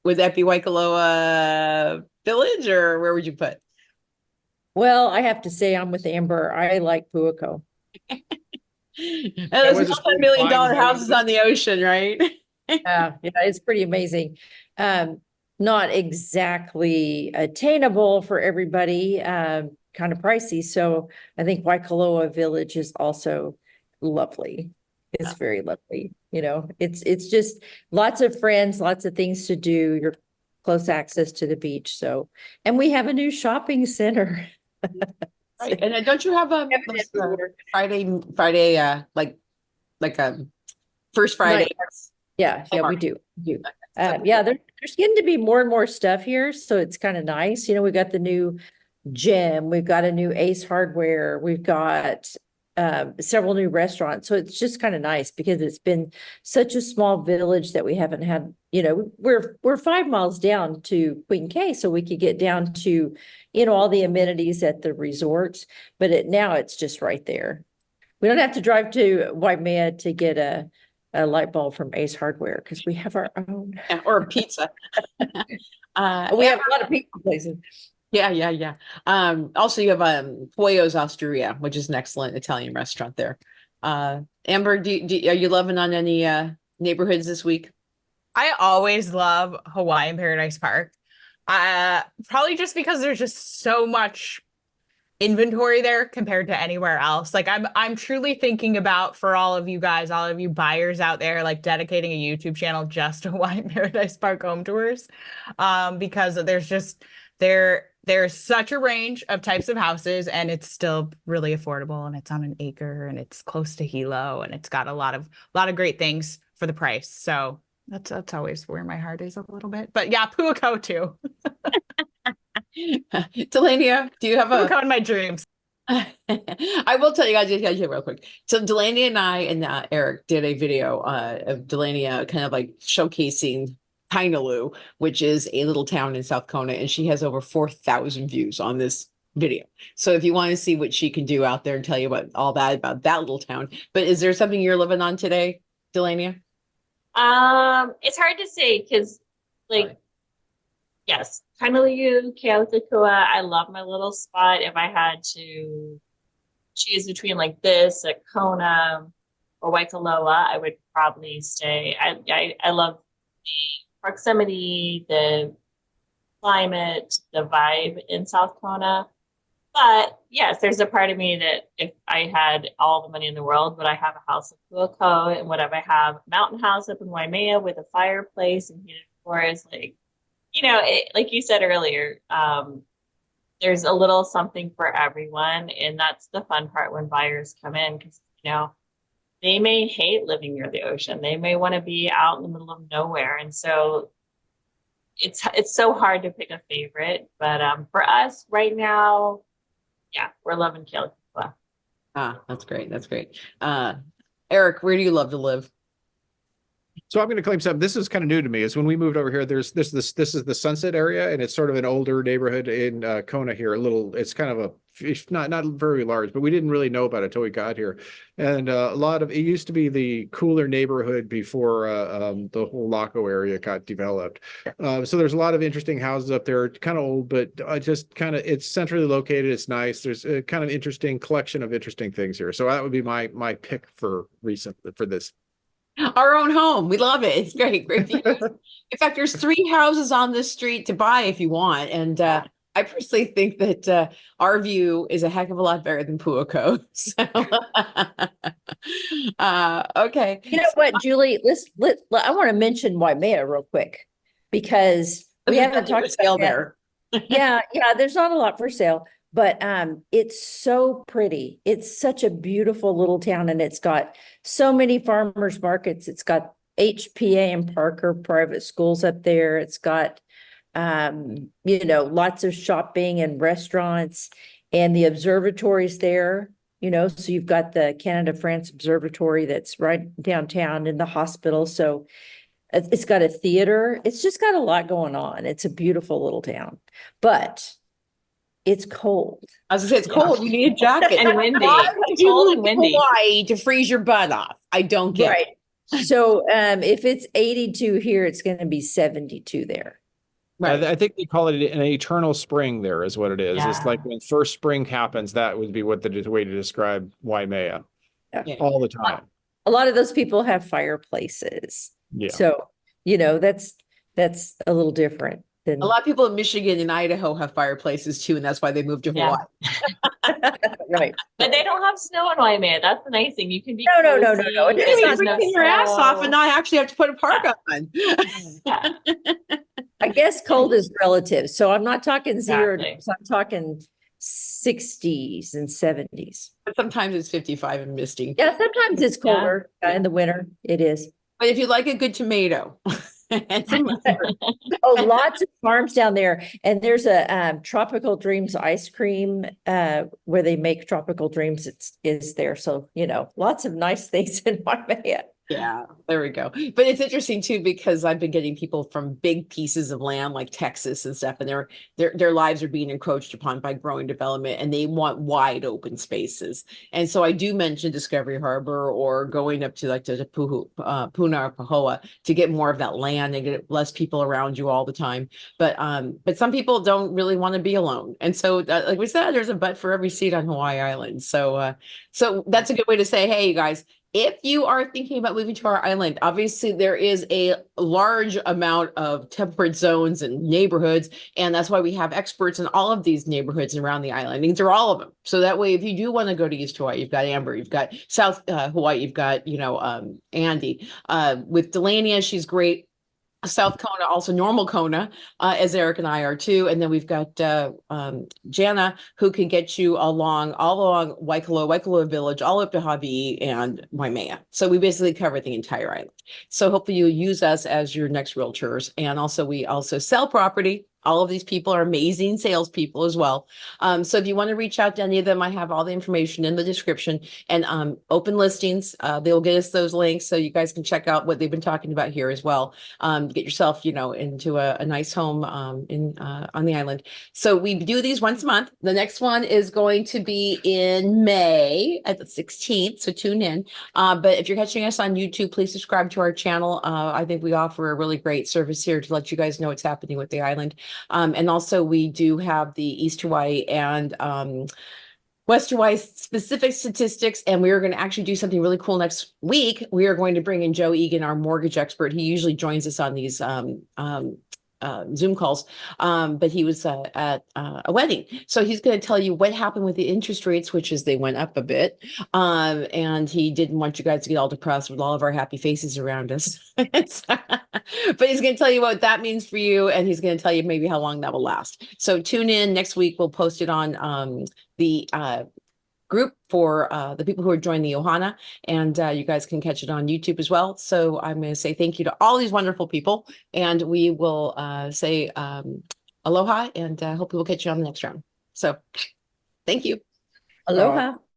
would that be Waikoloa Village, or where would you put? Well, I have to say I'm with Amber. I like Puako. And those was a multi-million-dollar houses on the ocean, right? Yeah, it's pretty amazing. Not exactly attainable for everybody, kind of pricey. So I think Waikoloa Village is also lovely. It's very lovely. It's just lots of friends, lots of things to do. You're close access to the beach. So, and we have a new shopping center. Right. And don't you have Friday, first Friday? Yeah, we do. There's getting to be more and more stuff here, so it's kind of nice. We got the new gym, we've got a new Ace Hardware, we've got several new restaurants. So it's just kind of nice because it's been such a small village that we haven't had, we're 5 miles down to Queen K, so we could get down to, all the amenities at the resorts, but now it's just right there. We don't have to drive to Waimea to get a light bulb from Ace Hardware because we have our own. Yeah, or a pizza. We have a lot of pizza places. Yeah. Also you have Pollo's Osteria, which is an excellent Italian restaurant there. Amber, are you loving on any neighborhoods this week? I always love Hawaiian Paradise Park. Probably just because there's just so much inventory there compared to anywhere else. Like I'm truly thinking about, for all of you guys, all of you buyers out there, like dedicating a YouTube channel just to Hawaiian Paradise Park home tours. Because there's such a range of types of houses and it's still really affordable and it's on an acre and it's close to Hilo and it's got a lot of great things for the price. So that's always where my heart is a little bit. But yeah, Puako too. Delania, do you have Puako in my dreams. I will tell you guys real quick. So Delania and I and Eric did a video of Delania kind of like showcasing Kainaloo, which is a little town in South Kona, and she has over 4,000 views on this video. So if you want to see what she can do out there and tell you about that little town. But is there something you're living on today, Delania? It's hard to say because, like, yes, Honolulu, Kealikakua, I love my little spot. If I had to choose between like this, a Kona, or Waikoloa, I would probably stay. I love the proximity, the climate, the vibe in South Kona. But yes, there's a part of me that if I had all the money in the world, would I have a house in Puako, and would I have a mountain house up in Waimea with a fireplace and heated floors? Like, like you said earlier, there's a little something for everyone. And that's the fun part when buyers come in, because, they may hate living near the ocean. They may want to be out in the middle of nowhere. And so it's so hard to pick a favorite. But for us right now, yeah, we're loving Kealikakua. That's great. That's great. Eric, where do you love to live? So I'm going to claim something. This is kind of new to me. Is when we moved over here, this is the Sunset area, and it's sort of an older neighborhood in Kona here. It's kind of not very large, but we didn't really know about it until we got here. And it used to be the cooler neighborhood before the whole Laco area got developed. So there's a lot of interesting houses up there, kind of old, but it's centrally located. It's nice. There's a kind of interesting collection of interesting things here. So that would be my pick for this. Our own home. We love it. It's great. Great views. In fact, there's 3 houses on this street to buy if you want. And I personally think that our view is a heck of a lot better than Puako. So, okay. You know what, Julie? I want to mention Waimea real quick, because we haven't talked about there. Yeah, there's not a lot for sale, but it's so pretty. It's such a beautiful little town, and it's got so many farmers markets. It's got HPA and Parker private schools up there. It's got lots of shopping and restaurants, and the observatories there, so you've got the Canada-France Observatory that's right downtown in the hospital. So it's got a theater. It's just got a lot going on. It's a beautiful little town, but it's cold. I was gonna say it's cold. You need a jacket. And windy. It's cold and windy. Hawaii to freeze your butt off. I don't get it. So if it's 82 here, it's going to be 72 there. Right. I think they call it an eternal spring there is what it is. Yeah. It's like when first spring happens, that would be what the way to describe Waimea. Yeah. All the time. A lot of those people have fireplaces. Yeah. So, that's a little different. A lot of people in Michigan and Idaho have fireplaces too, and that's why they moved to Hawaii. Right. But they don't have snow in Waimea. That's the nice thing. You can be no. It's freezing your ass off and not actually have to put a parka on. Yeah. I guess cold is relative. So I'm not talking 0 degrees. I'm talking 60s and 70s. But sometimes it's 55 and misty. Yeah, sometimes it's colder in the winter. It is. But if you like a good tomato. Lots of farms down there, and there's a Tropical Dreams ice cream where they make Tropical Dreams. Is there, so lots of nice things in Waimea. Yeah, there we go. But it's interesting too, because I've been getting people from big pieces of land like Texas and stuff, and their lives are being encroached upon by growing development, and they want wide open spaces. And so I do mention Discovery Harbor or going up to like to Puna or Pahoa to get more of that land and get less people around you all the time. But some people don't really want to be alone, and so like we said, there's a butt for every seat on Hawaii Island. So that's a good way to say, hey, you guys. If you are thinking about moving to our island, obviously there is a large amount of temperate zones and neighborhoods, and that's why we have experts in all of these neighborhoods around the island. These are all of them. So that way, if you do want to go to East Hawaii, you've got Amber, you've got South Hawaii, you've got Andy. With Delania, she's great. South Kona, also normal Kona, as Eric and I are too. And then we've got JANA, who can get you all along Waikoloa Village, all up to Hawaii and Waimea. So we basically cover the entire island. So hopefully you use us as your next realtors. And also we also sell property All of these people are amazing salespeople as well. So if you want to reach out to any of them, I have all the information in the description, and open listings. They'll get us those links so you guys can check out what they've been talking about here as well. Get yourself, into a nice home on the island. So we do these once a month. The next one is going to be in May at the 16th. So tune in. But if you're catching us on YouTube, please subscribe to our channel. I think we offer a really great service here to let you guys know what's happening with the island. And also we do have the East Hawaii and West Hawaii specific statistics, and we are going to actually do something really cool next week. We are going to bring in Joe Egan, our mortgage expert. He usually joins us on these Zoom calls, but he was at a wedding. So he's going to tell you what happened with the interest rates, which is they went up a bit. And he didn't want you guys to get all depressed with all of our happy faces around us. But he's going to tell you what that means for you, and he's going to tell you maybe how long that will last. So tune in next week. We'll post it on the group for the people who are joining the Ohana, and you guys can catch it on YouTube as well. So I'm going to say thank you to all these wonderful people, and we will say aloha, and hope we will catch you on the next round. So thank you. Aloha.